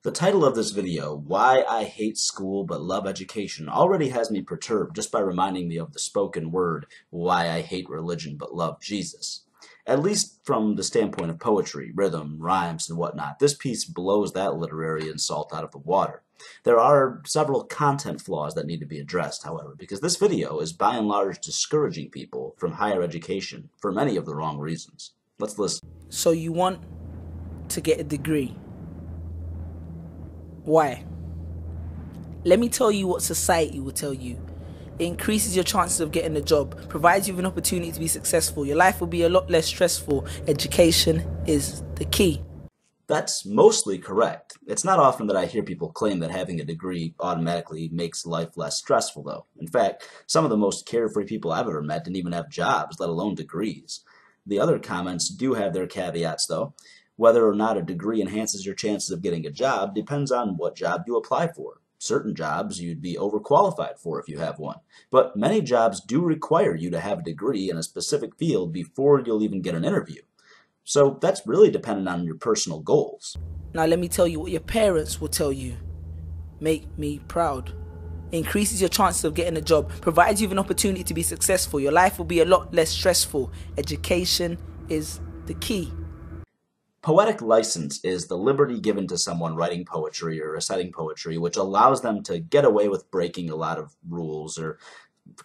The title of this video, Why I Hate School But Love Education, already has me perturbed just by reminding me of the spoken word, Why I Hate Religion But Love Jesus. At least from the standpoint of poetry, rhythm, rhymes, and whatnot, this piece blows that literary insult out of the water. There are several content flaws that need to be addressed, however, because this video is by and large discouraging people from higher education for many of the wrong reasons. Let's listen. So you want to get a degree. Why? Let me tell you what society will tell you. It increases your chances of getting a job, provides you with an opportunity to be successful. Your life will be a lot less stressful. Education is the key. That's mostly correct. It's not often that I hear people claim that having a degree automatically makes life less stressful, though. In fact, some of the most carefree people I've ever met didn't even have jobs, let alone degrees. The other comments do have their caveats, though. Whether or not a degree enhances your chances of getting a job depends on what job you apply for. Certain jobs you'd be overqualified for if you have one, but many jobs do require you to have a degree in a specific field before you'll even get an interview. So that's really dependent on your personal goals. Now let me tell you what your parents will tell you. Make me proud. Increases your chances of getting a job, provides you with an opportunity to be successful. Your life will be a lot less stressful. Education is the key. Poetic license is the liberty given to someone writing poetry or reciting poetry, which allows them to get away with breaking a lot of rules or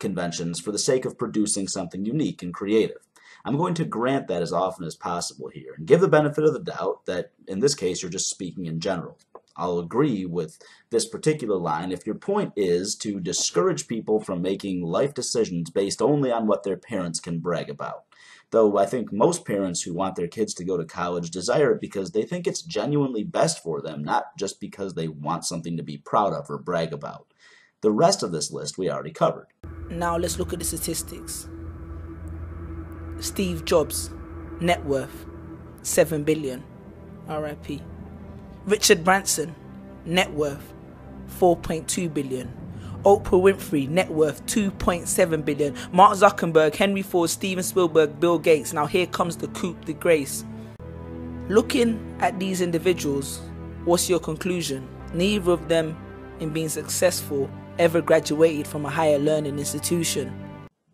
conventions for the sake of producing something unique and creative. I'm going to grant that as often as possible here and give the benefit of the doubt that in this case you're just speaking in general. I'll agree with this particular line if your point is to discourage people from making life decisions based only on what their parents can brag about. Though I think most parents who want their kids to go to college desire it because they think it's genuinely best for them, not just because they want something to be proud of or brag about. The rest of this list we already covered. Now let's look at the statistics. Steve Jobs, net worth, 7 billion, RIP. Richard Branson, net worth, 4.2 billion. Oprah Winfrey, net worth, 2.7 billion. Mark Zuckerberg, Henry Ford, Steven Spielberg, Bill Gates. Now here comes the coup de grace. Looking at these individuals, what's your conclusion? Neither of them, in being successful, ever graduated from a higher learning institution.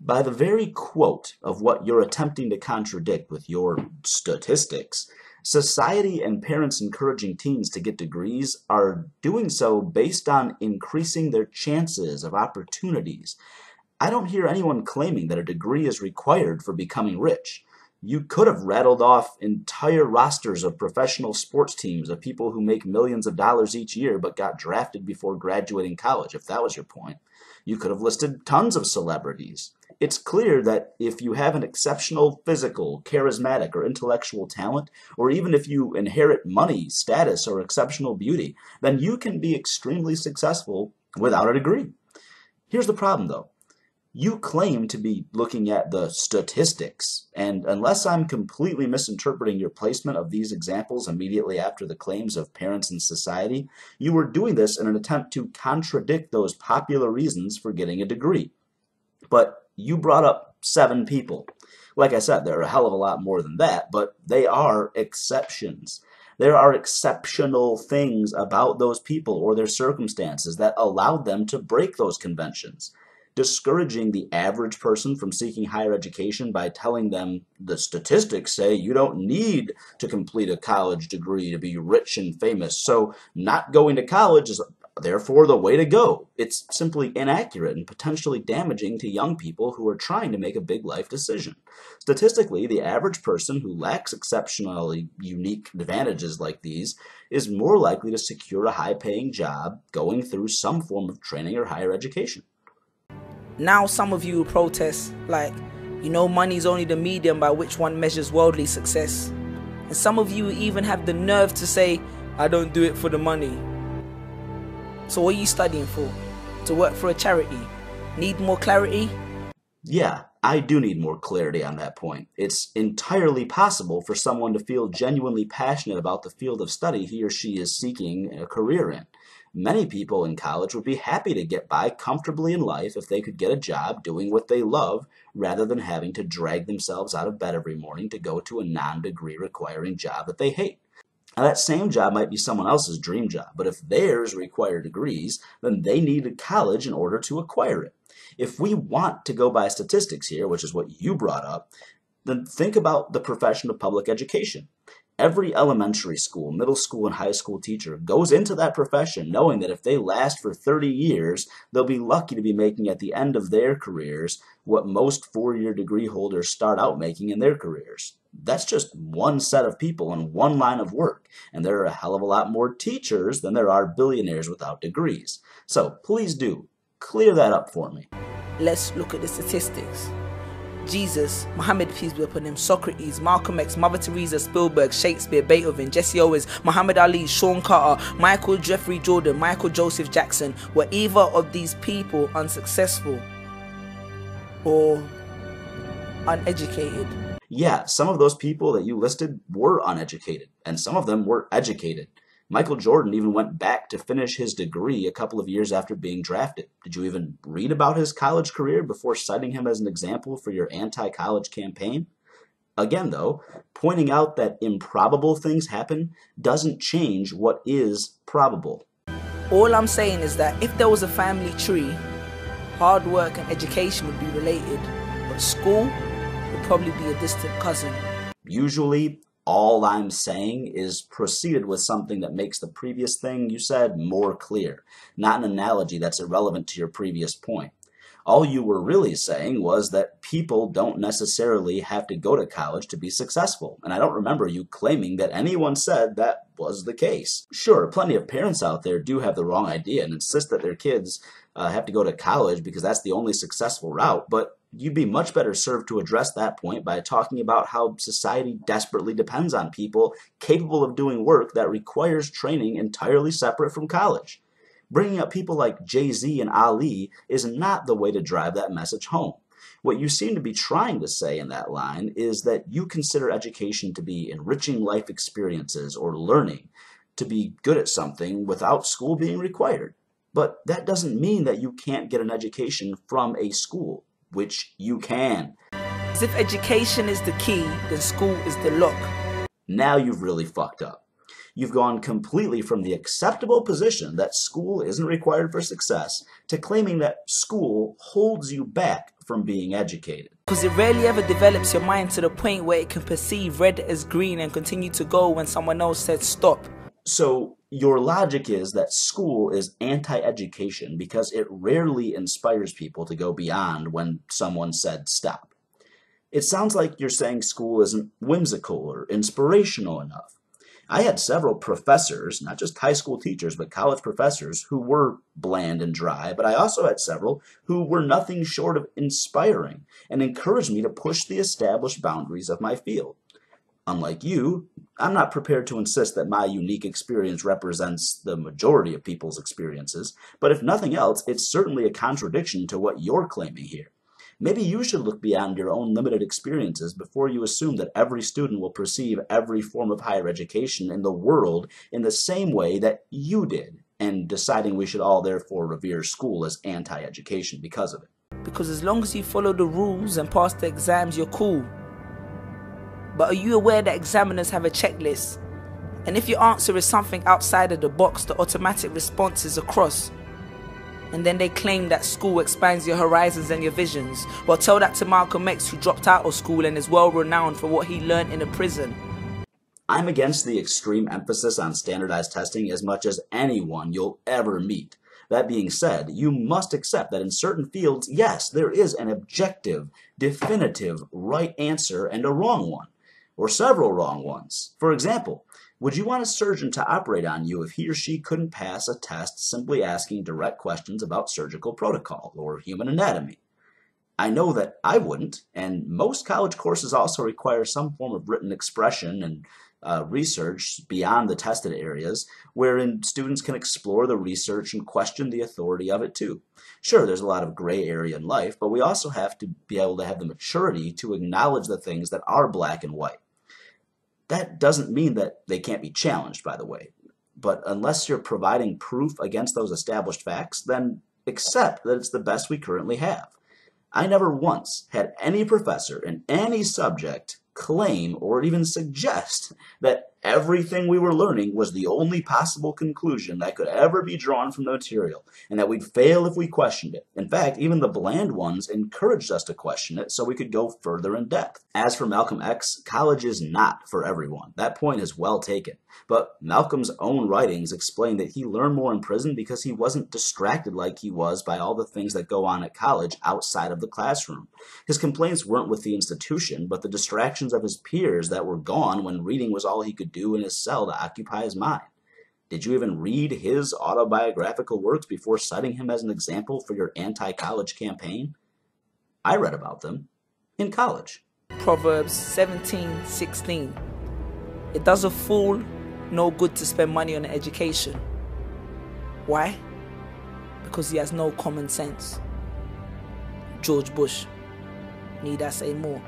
By the very quote of what you're attempting to contradict with your statistics, society and parents encouraging teens to get degrees are doing so based on increasing their chances of opportunities. I don't hear anyone claiming that a degree is required for becoming rich. You could have rattled off entire rosters of professional sports teams of people who make millions of dollars each year but got drafted before graduating college, if that was your point. You could have listed tons of celebrities. It's clear that if you have an exceptional physical, charismatic, or intellectual talent, or even if you inherit money, status, or exceptional beauty, then you can be extremely successful without a degree. Here's the problem, though. You claim to be looking at the statistics, and unless I'm completely misinterpreting your placement of these examples immediately after the claims of parents and society, you were doing this in an attempt to contradict those popular reasons for getting a degree. But you brought up 7 people. Like I said, there are a hell of a lot more than that, but they are exceptions. There are exceptional things about those people or their circumstances that allowed them to break those conventions. Discouraging the average person from seeking higher education by telling them the statistics say you don't need to complete a college degree to be rich and famous, so not going to college is therefore the way to go. It's simply inaccurate and potentially damaging to young people who are trying to make a big life decision. Statistically, the average person who lacks exceptionally unique advantages like these is more likely to secure a high-paying job going through some form of training or higher education. Now some of you will protest like, money is only the medium by which one measures worldly success. And some of you even have the nerve to say, I don't do it for the money. So what are you studying for? To work for a charity? Need more clarity? Yeah, I do need more clarity on that point. It's entirely possible for someone to feel genuinely passionate about the field of study he or she is seeking a career in. Many people in college would be happy to get by comfortably in life if they could get a job doing what they love rather than having to drag themselves out of bed every morning to go to a non-degree requiring job that they hate. Now, that same job might be someone else's dream job, but if theirs require degrees, then they need college in order to acquire it. If we want to go by statistics here, which is what you brought up, then think about the profession of public education. Every elementary school, middle school, and high school teacher goes into that profession knowing that if they last for 30 years, they'll be lucky to be making at the end of their careers what most four-year degree holders start out making in their careers. That's just one set of people in one line of work, and there are a hell of a lot more teachers than there are billionaires without degrees. So please do, clear that up for me. Let's look at the statistics. Jesus, Muhammad, peace be upon him, Socrates, Malcolm X, Mother Teresa, Spielberg, Shakespeare, Beethoven, Jesse Owens, Muhammad Ali, Sean Carter, Michael Jeffrey Jordan, Michael Joseph Jackson, were either of these people unsuccessful or uneducated? Yeah, some of those people that you listed were uneducated, and some of them were educated. Michael Jordan even went back to finish his degree a couple of years after being drafted. Did you even read about his college career before citing him as an example for your anti-college campaign? Again, though, pointing out that improbable things happen doesn't change what is probable. All I'm saying is that if there was a family tree, hard work and education would be related, but school would probably be a distant cousin. Usually, all I'm saying is proceeded with something that makes the previous thing you said more clear, not an analogy that's irrelevant to your previous point. All you were really saying was that people don't necessarily have to go to college to be successful, and I don't remember you claiming that anyone said that was the case. Sure, plenty of parents out there do have the wrong idea and insist that their kids have to go to college because that's the only successful route, but you'd be much better served to address that point by talking about how society desperately depends on people capable of doing work that requires training entirely separate from college. Bringing up people like Jay-Z and Ali is not the way to drive that message home. What you seem to be trying to say in that line is that you consider education to be enriching life experiences or learning, to be good at something without school being required. But that doesn't mean that you can't get an education from a school, which you can. As if education is the key, then school is the lock. Now you've really fucked up. You've gone completely from the acceptable position that school isn't required for success to claiming that school holds you back from being educated. Because it rarely ever develops your mind to the point where it can perceive red as green and continue to go when someone else said stop. So your logic is that school is anti-education because it rarely inspires people to go beyond when someone said stop. It sounds like you're saying school isn't whimsical or inspirational enough. I had several professors, not just high school teachers, but college professors who were bland and dry, but I also had several who were nothing short of inspiring and encouraged me to push the established boundaries of my field. Unlike you, I'm not prepared to insist that my unique experience represents the majority of people's experiences, but if nothing else, it's certainly a contradiction to what you're claiming here. Maybe you should look beyond your own limited experiences before you assume that every student will perceive every form of higher education in the world in the same way that you did, and deciding we should all therefore revere school as anti-education because of it. Because as long as you follow the rules and pass the exams, you're cool. But are you aware that examiners have a checklist? And if your answer is something outside of the box, the automatic response is a cross. And then they claim that school expands your horizons and your visions. Well, tell that to Malcolm X, who dropped out of school and is well renowned for what he learned in a prison. I'm against the extreme emphasis on standardized testing as much as anyone you'll ever meet. That being said, you must accept that in certain fields, yes, there is an objective, definitive right answer and a wrong one, or several wrong ones. For example, would you want a surgeon to operate on you if he or she couldn't pass a test simply asking direct questions about surgical protocol or human anatomy? I know that I wouldn't, and most college courses also require some form of written expression and research beyond the tested areas, wherein students can explore the research and question the authority of it too. Sure, there's a lot of gray area in life, but we also have to be able to have the maturity to acknowledge the things that are black and white. That doesn't mean that they can't be challenged, by the way. But unless you're providing proof against those established facts, then accept that it's the best we currently have. I never once had any professor in any subject claim or even suggest that everything we were learning was the only possible conclusion that could ever be drawn from the material, and that we'd fail if we questioned it. In fact, even the bland ones encouraged us to question it so we could go further in depth. As for Malcolm X, college is not for everyone. That point is well taken. But Malcolm's own writings explain that he learned more in prison because he wasn't distracted like he was by all the things that go on at college outside of the classroom. His complaints weren't with the institution, but the distractions of his peers that were gone when reading was all he could do in his cell to occupy his mind. Did you even read his autobiographical works before citing him as an example for your anti-college campaign? I read about them in college. Proverbs 17:16. It does a fool no good to spend money on education. Why? Because he has no common sense. George Bush. Need I say more?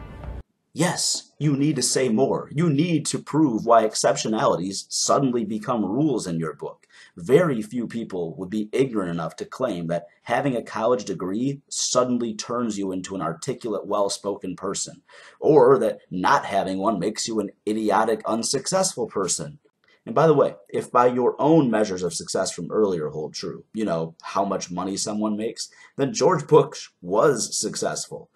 Yes, you need to say more. You need to prove why exceptionalities suddenly become rules in your book. Very few people would be ignorant enough to claim that having a college degree suddenly turns you into an articulate, well-spoken person, or that not having one makes you an idiotic, unsuccessful person. And by the way, if by your own measures of success from earlier hold true, you know, how much money someone makes, then George Bush was successful.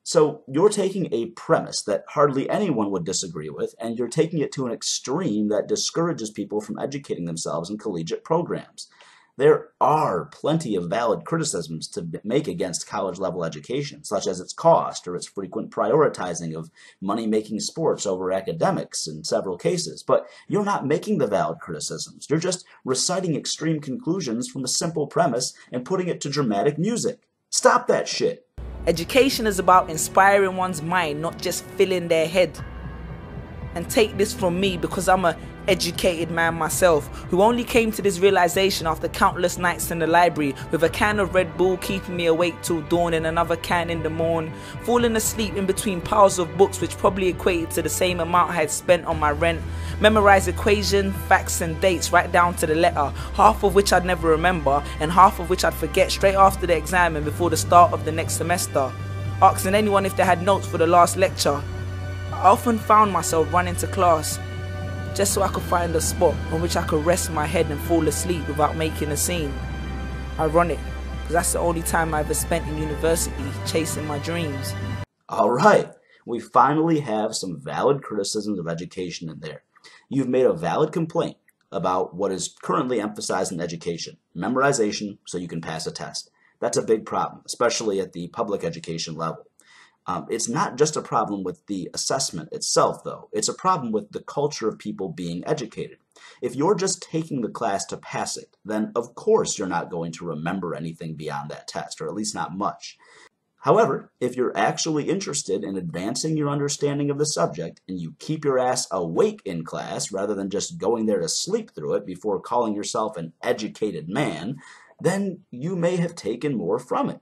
So you're taking a premise that hardly anyone would disagree with, and you're taking it to an extreme that discourages people from educating themselves in collegiate programs. There are plenty of valid criticisms to make against college-level education, such as its cost or its frequent prioritizing of money-making sports over academics in several cases. But you're not making the valid criticisms. You're just reciting extreme conclusions from a simple premise and putting it to dramatic music. Stop that shit. Education is about inspiring one's mind, not just filling their head. And take this from me, because I'm a educated man myself, who only came to this realization after countless nights in the library, with a can of Red Bull keeping me awake till dawn and another can in the morn, falling asleep in between piles of books which probably equated to the same amount I had spent on my rent, memorize equation, facts and dates right down to the letter, half of which I'd never remember and half of which I'd forget straight after the exam and before the start of the next semester, asking anyone if they had notes for the last lecture. I often found myself running to class just so I could find a spot on which I could rest my head and fall asleep without making a scene. Ironic, because that's the only time I ever spent in university chasing my dreams. All right, we finally have some valid criticisms of education in there. You've made a valid complaint about what is currently emphasized in education, memorization so you can pass a test. That's a big problem, especially at the public education level. It's not just a problem with the assessment itself, though. It's a problem with the culture of people being educated. If you're just taking the class to pass it, then of course you're not going to remember anything beyond that test, or at least not much. However, if you're actually interested in advancing your understanding of the subject, and you keep your ass awake in class rather than just going there to sleep through it before calling yourself an educated man, then you may have taken more from it.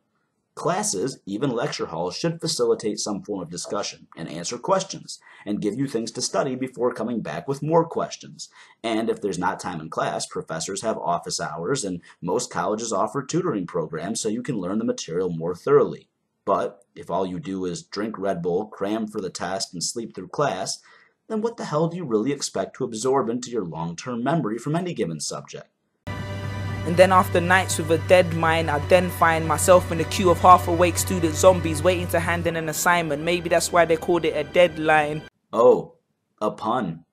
Classes, even lecture halls, should facilitate some form of discussion and answer questions and give you things to study before coming back with more questions. And if there's not time in class, professors have office hours and most colleges offer tutoring programs so you can learn the material more thoroughly. But if all you do is drink Red Bull, cram for the test, and sleep through class, then what the hell do you really expect to absorb into your long-term memory from any given subject? And then after nights with a dead mind, I then find myself in a queue of half-awake student zombies waiting to hand in an assignment. Maybe that's why they called it a deadline. Oh, a pun.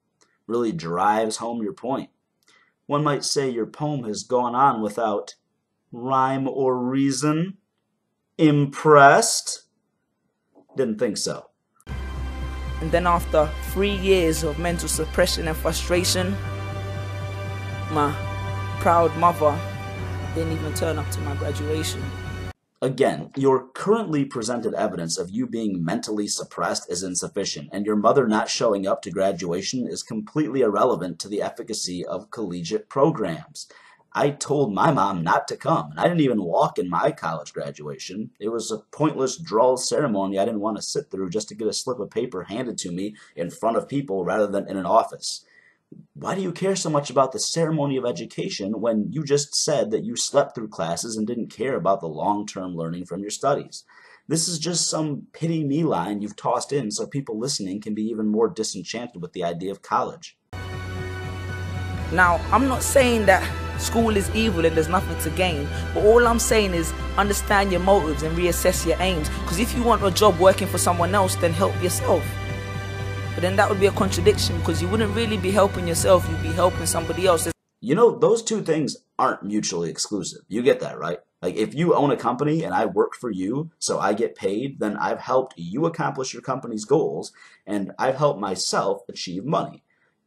Really drives home your point. One might say your poem has gone on without rhyme or reason. Impressed? Didn't think so. And then after 3 years of mental suppression and frustration, my proud mother didn't even turn up to my graduation. Again, your currently presented evidence of you being mentally suppressed is insufficient, and your mother not showing up to graduation is completely irrelevant to the efficacy of collegiate programs. I told my mom not to come, and I didn't even walk in my college graduation. It was a pointless, droll ceremony I didn't want to sit through just to get a slip of paper handed to me in front of people rather than in an office. Why do you care so much about the ceremony of education when you just said that you slept through classes and didn't care about the long-term learning from your studies? This is just some pity me line you've tossed in so people listening can be even more disenchanted with the idea of college. Now, I'm not saying that school is evil and there's nothing to gain, but all I'm saying is understand your motives and reassess your aims. Because if you want a job working for someone else, then help yourself. But then that would be a contradiction, because you wouldn't really be helping yourself, you'd be helping somebody else. You know, those two things aren't mutually exclusive. You get that, right? Like, if you own a company and I work for you, so I get paid, then I've helped you accomplish your company's goals, and I've helped myself achieve money.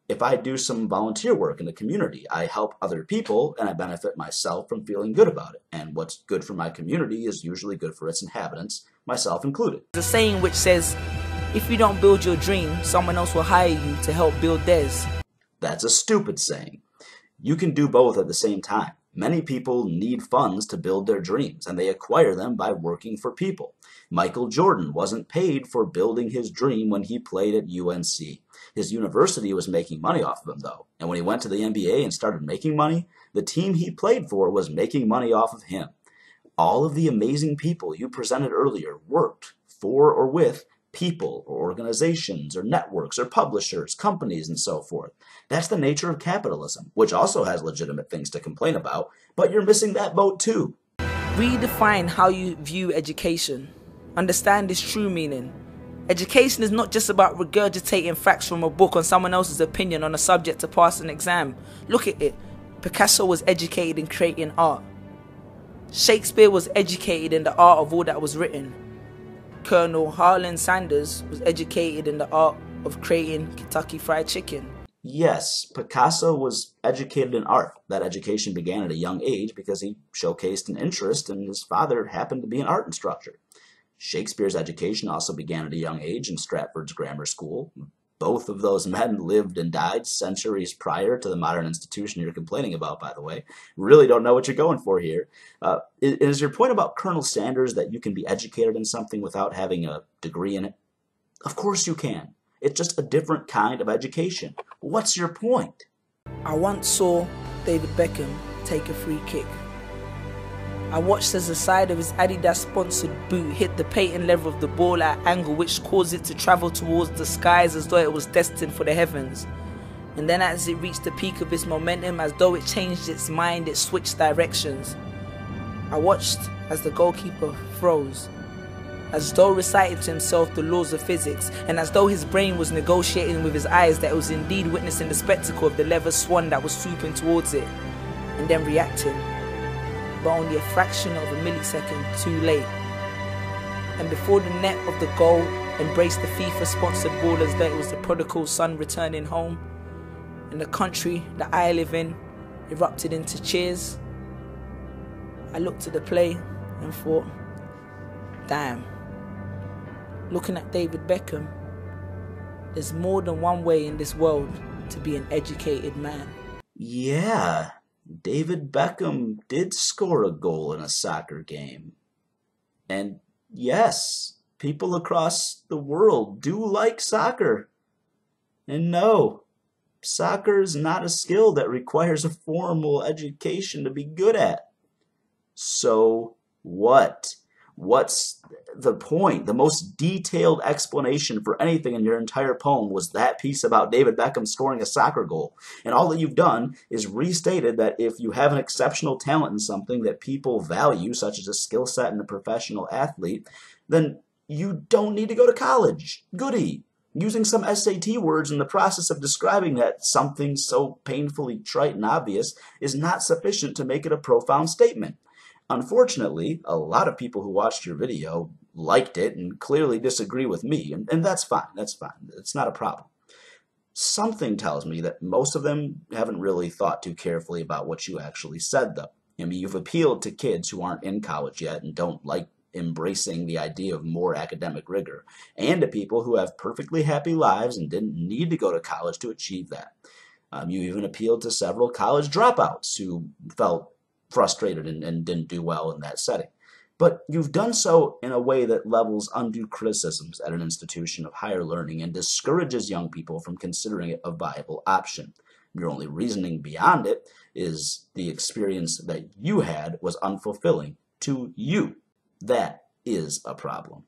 If I do some volunteer work in the community, I help other people and I benefit myself from feeling good about it. And what's good for my community is usually good for its inhabitants, myself included. The saying which says, if you don't build your dream, someone else will hire you to help build theirs. That's a stupid saying. You can do both at the same time. Many people need funds to build their dreams, and they acquire them by working for people. Michael Jordan wasn't paid for building his dream when he played at UNC. His university was making money off of him, though, and when he went to the NBA and started making money, the team he played for was making money off of him. All of the amazing people you presented earlier worked for or with people or organizations or networks or publishers, companies, and so forth. That's the nature of capitalism, which also has legitimate things to complain about, but you're missing that boat too. Redefine how you view education. Understand its true meaning. Education is not just about regurgitating facts from a book on someone else's opinion on a subject to pass an exam. Look at it. Picasso was educated in creating art. Shakespeare was educated in the art of all that was written. Colonel Harlan Sanders was educated in the art of creating Kentucky Fried Chicken. Yes, Picasso was educated in art. That education began at a young age because he showcased an interest, and his father happened to be an art instructor. Shakespeare's education also began at a young age in Stratford's grammar school. Both of those men lived and died centuries prior to the modern institution you're complaining about, by the way. Really don't know what you're going for here. Is your point about Colonel Sanders that you can be educated in something without having a degree in it? Of course you can. It's just a different kind of education. What's your point? I once saw David Beckham take a free kick. I watched as the side of his Adidas-sponsored boot hit the patent level of the ball at an angle which caused it to travel towards the skies as though it was destined for the heavens. And then as it reached the peak of its momentum, as though it changed its mind, it switched directions. I watched as the goalkeeper froze, as though reciting to himself the laws of physics, and as though his brain was negotiating with his eyes that it was indeed witnessing the spectacle of the leather swan that was swooping towards it, and then reacting. But only a fraction of a millisecond too late. And before the net of the goal embraced the FIFA-sponsored ball as though it was the prodigal son returning home, and the country that I live in erupted into cheers, I looked at the play and thought, damn, looking at David Beckham, there's more than one way in this world to be an educated man. Yeah. David Beckham did score a goal in a soccer game. And yes, people across the world do like soccer. And no, soccer is not a skill that requires a formal education to be good at. So what? What's the point? The most detailed explanation for anything in your entire poem was that piece about David Beckham scoring a soccer goal. And all that you've done is restated that if you have an exceptional talent in something that people value, such as a skill set in a professional athlete, then you don't need to go to college. Goody. Using some SAT words in the process of describing that something so painfully trite and obvious is not sufficient to make it a profound statement. Unfortunately, a lot of people who watched your video liked it and clearly disagree with me, and that's fine, it's not a problem. Something tells me that most of them haven't really thought too carefully about what you actually said, though. I mean, you've appealed to kids who aren't in college yet and don't like embracing the idea of more academic rigor, and to people who have perfectly happy lives and didn't need to go to college to achieve that. You even appealed to several college dropouts who felt frustrated and didn't do well in that setting. But you've done so in a way that levels undue criticisms at an institution of higher learning and discourages young people from considering it a viable option. Your only reasoning beyond it is the experience that you had was unfulfilling to you. That is a problem.